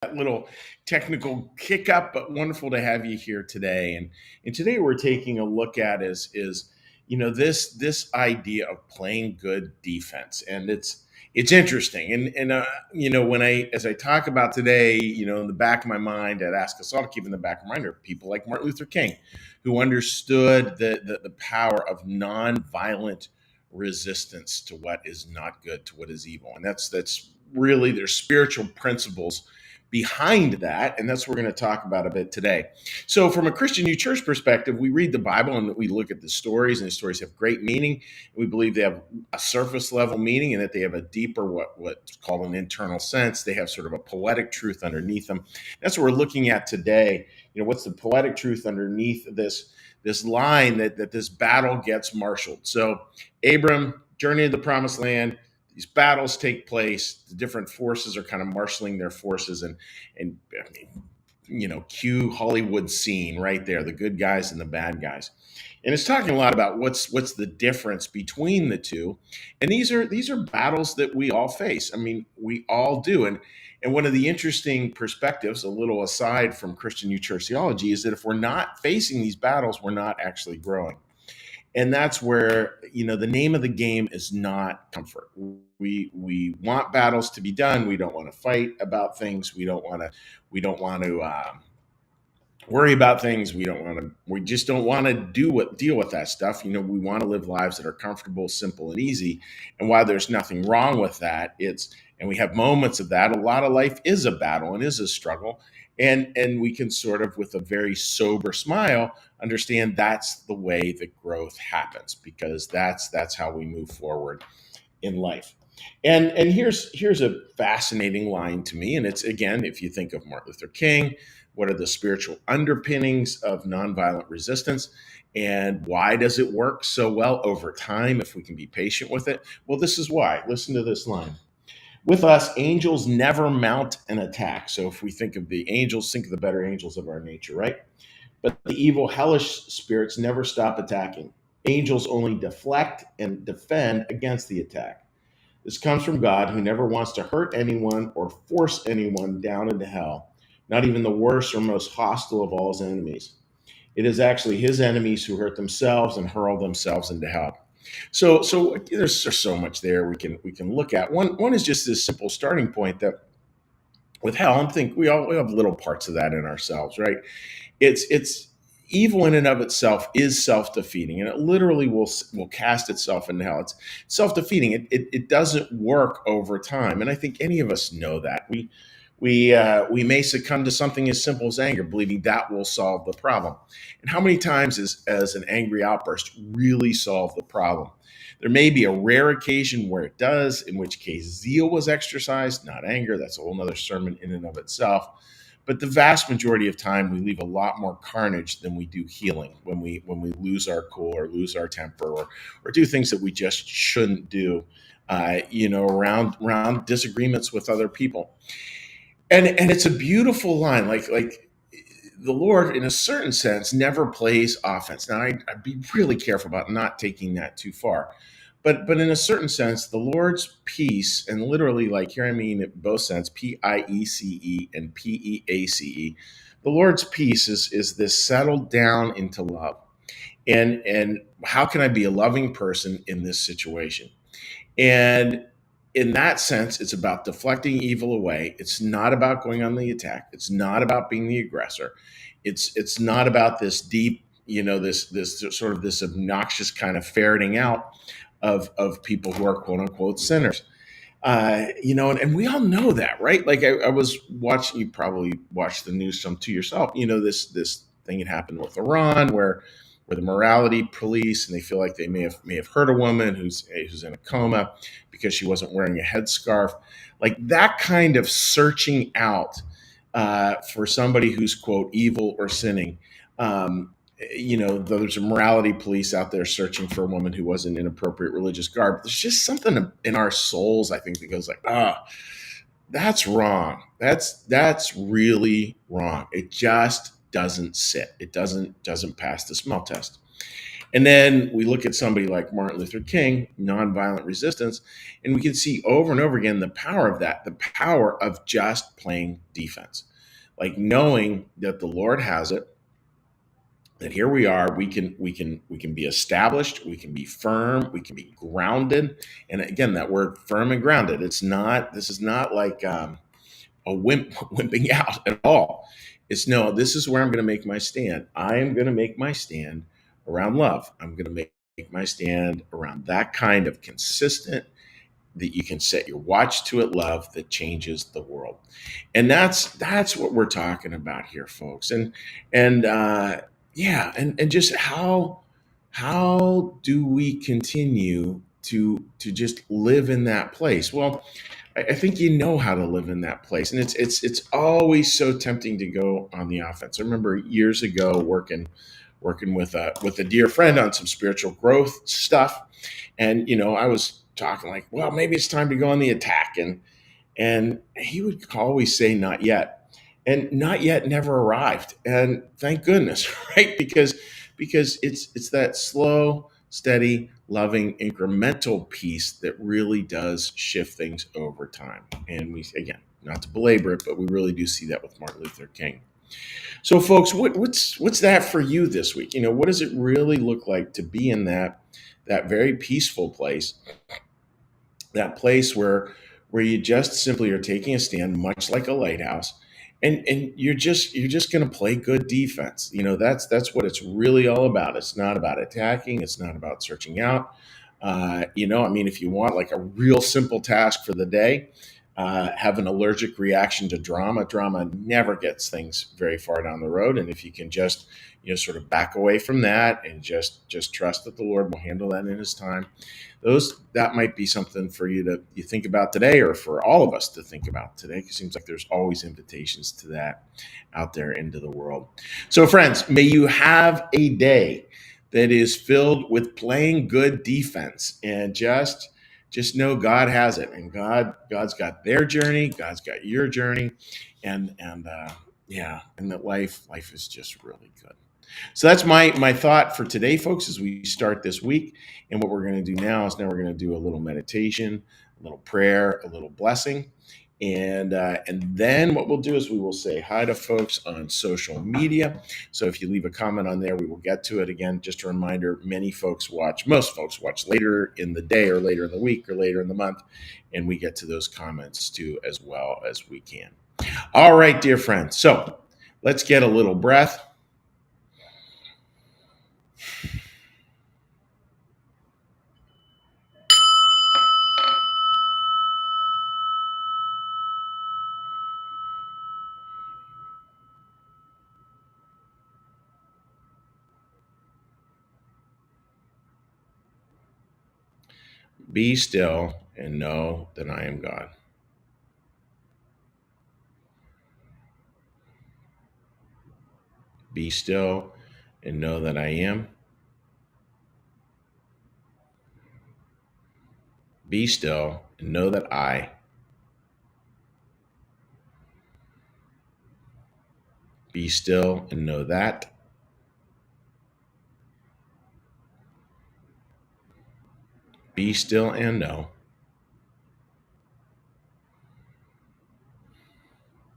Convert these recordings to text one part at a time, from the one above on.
That little technical kick up, but wonderful to have you here today. And today we're taking a look at is this idea of playing good defense, and it's interesting. And when I talk about today, in the back of my mind, I'd ask us all to keep in the back of my mind are people like Martin Luther King, who understood the power of nonviolent resistance to what is not good, to what is evil, and that's really their spiritual principles behind that. And that's what we're going to talk about a bit today. So, from a Christian New Church perspective, we read the Bible and we look at the stories, and the stories have great meaning. We believe they have a surface level meaning and that they have a deeper, what's called an internal sense. They have sort of a poetic truth underneath them. That's what we're looking at today. What's the poetic truth underneath this line that this battle gets marshaled? So, Abram, journey to the promised land. These battles take place. The different forces are kind of marshaling their forces, and cue Hollywood scene right there, the good guys and the bad guys. And it's talking a lot about what's the difference between the two. And these are battles that we all face. I mean, we all do. And one of the interesting perspectives, a little aside from Christian New Church theology, is that if we're not facing these battles, we're not actually growing. And that's where the name of the game is not comfort. We want battles to be done. We don't want to fight about things. We don't want to worry about things. We just don't want to deal with that stuff. We want to live lives that are comfortable, simple, and easy. And while there's nothing wrong with that, and we have moments of that. A lot of life is a battle and is a struggle. And we can sort of, with a very sober smile, understand that's the way that growth happens, because that's how we move forward in life. And here's a fascinating line to me. And it's, again, if you think of Martin Luther King, what are the spiritual underpinnings of nonviolent resistance? And why does it work so well over time if we can be patient with it? Well, this is why. Listen to this line. With us, angels never mount an attack. So if we think of the angels, think of the better angels of our nature, right? But the evil, hellish spirits never stop attacking. Angels only deflect and defend against the attack. This comes from God, who never wants to hurt anyone or force anyone down into hell, not even the worst or most hostile of all his enemies. It is actually his enemies who hurt themselves and hurl themselves into hell. So there's just so much there we can look at. One is just this simple starting point that with hell, I think we have little parts of that in ourselves, right? It's evil in and of itself is self-defeating, and it literally will cast itself into hell. It's self-defeating. It doesn't work over time, and I think any of us know that. We may succumb to something as simple as anger, believing that will solve the problem. And how many times as an angry outburst really solve the problem? There may be a rare occasion where it does, in which case zeal was exercised, not anger. That's a whole nother sermon in and of itself. But the vast majority of time, we leave a lot more carnage than we do healing when we lose our cool or lose our temper or do things that we just shouldn't do, around disagreements with other people. And it's a beautiful line, like the Lord, in a certain sense, never plays offense. Now, I'd be really careful about not taking that too far. But in a certain sense, the Lord's peace, and literally, like here I mean it both sense, Piece and Peace. The Lord's peace is this settled down into love. And how can I be a loving person in this situation? And in that sense, it's about deflecting evil away. It's not about going on the attack. It's not about being the aggressor. It's not about this deep, this sort of this obnoxious kind of ferreting out of people who are quote unquote sinners. And we all know that, right? Like I was watching, you probably watched the news some to yourself. This thing had happened with Iran where the morality police, and they feel like they may have hurt a woman who's in a coma because she wasn't wearing a headscarf. Like that kind of searching out for somebody who's quote evil or sinning. There's a morality police out there searching for a woman who wasn't in appropriate religious garb. There's just something in our souls, I think, that goes like, that's wrong. That's really wrong. It just doesn't sit. It doesn't pass the smell test. And then we look at somebody like Martin Luther King, nonviolent resistance, and we can see over and over again the power of that, the power of just playing defense. Like knowing that the Lord has it, that here we are, we can be established, we can be firm, we can be grounded. And again, that word firm and grounded, it's not, this is not like a wimping out at all. It's no, this is where I'm going to make my stand. I am going to make my stand around love. I'm going to make my stand around that kind of consistent, that you can set your watch to it love that changes the world. And that's what we're talking about here, folks. And yeah, and just how do we continue to just live in that place? Well, I think you know how to live in that place, and it's always so tempting to go on the offense. I remember years ago working with a dear friend on some spiritual growth stuff, and I was talking like, well, maybe it's time to go on the attack, and he would always say, not yet. And not yet never arrived. And thank goodness, right? Because it's that slow, steady, loving, incremental piece that really does shift things over time. And we, again, not to belabor it, but we really do see that with Martin Luther King. So, folks, what's that for you this week? What does it really look like to be in that very peaceful place, that place where you just simply are taking a stand, much like a lighthouse, and you're just going to play good defense. That's what it's really all about. It's not about attacking. It's not about searching out. I mean, if you want like a real simple task for the day, have an allergic reaction to drama. Drama never gets things very far down the road, and if you can just sort of back away from that and just trust that the Lord will handle that in His time, that might be something for you think about today, or for all of us to think about today, because it seems like there's always invitations to that out there into the world. So, friends, may you have a day that is filled with playing good defense, and just know God has it, and God's got their journey, God's got your journey, and yeah, and that life is just really good. So that's my thought for today, folks, as we start this week. And what we're going to do now is we're going to do a little meditation, a little prayer, a little blessing. And then what we'll do is we will say hi to folks on social media. So if you leave a comment on there, we will get to it. Again, just a reminder, most folks watch later in the day or later in the week or later in the month, and we get to those comments too as well as we can. All right, dear friends. So let's get a little breath. Be still and know that I am God. Be still and know that I am. Be still and know that I. Be still and know that. Be still and know.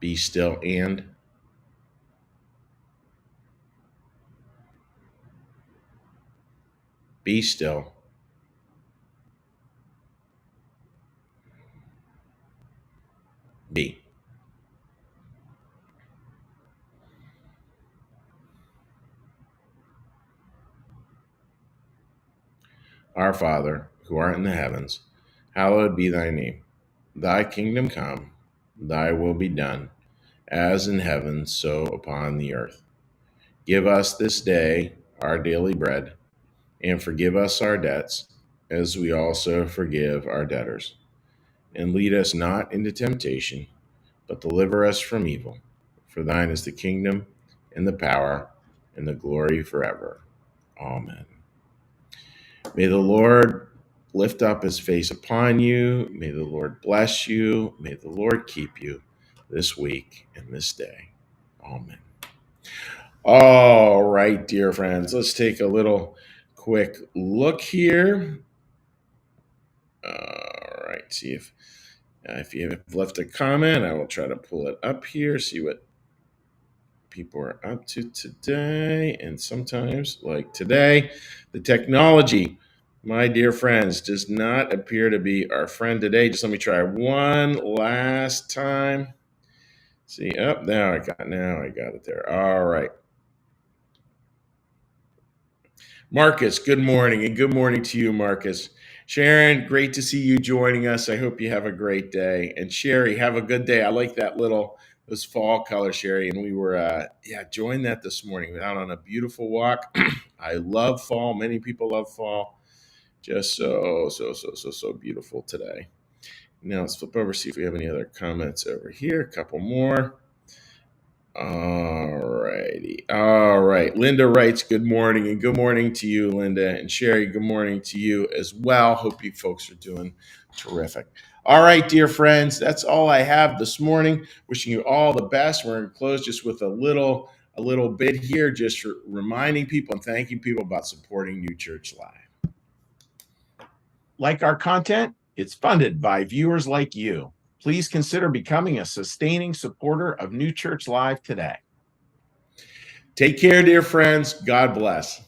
Be still and. Be still. Be. Our Father, who art in the heavens, hallowed be thy name. Thy kingdom come, thy will be done, as in heaven, so upon the earth. Give us this day our daily bread, and forgive us our debts, as we also forgive our debtors. And lead us not into temptation, but deliver us from evil. For thine is the kingdom, and the power, and the glory forever. Amen. May the Lord lift up his face upon you. May the Lord bless you. May the Lord keep you this week and this day. Amen. All right, dear friends, let's take a little quick look here. All right, see if you have left a comment, I will try to pull it up here, see what people are up to today. And sometimes, like today, the technology, my dear friends, does not appear to be our friend today. Just let me try one last time. See, now I got it there. All right. Marcus, good morning, and good morning to you, Marcus. Sharon, great to see you joining us. I hope you have a great day. And Sherry, have a good day. I like that those fall color, Sherry. And we were, joined that this morning out on a beautiful walk. I love fall. Many people love fall. Just so beautiful today. Now let's flip over, see if we have any other comments over here. A couple more. All righty. All right. Linda writes, good morning, and good morning to you, Linda. And Sherry, good morning to you as well. Hope you folks are doing terrific. All right, dear friends, that's all I have this morning. Wishing you all the best. We're going to close just with a little bit here, just reminding people and thanking people about supporting New Church Live. Like our content, it's funded by viewers like you. Please consider becoming a sustaining supporter of New Church Live today. Take care, dear friends. God bless.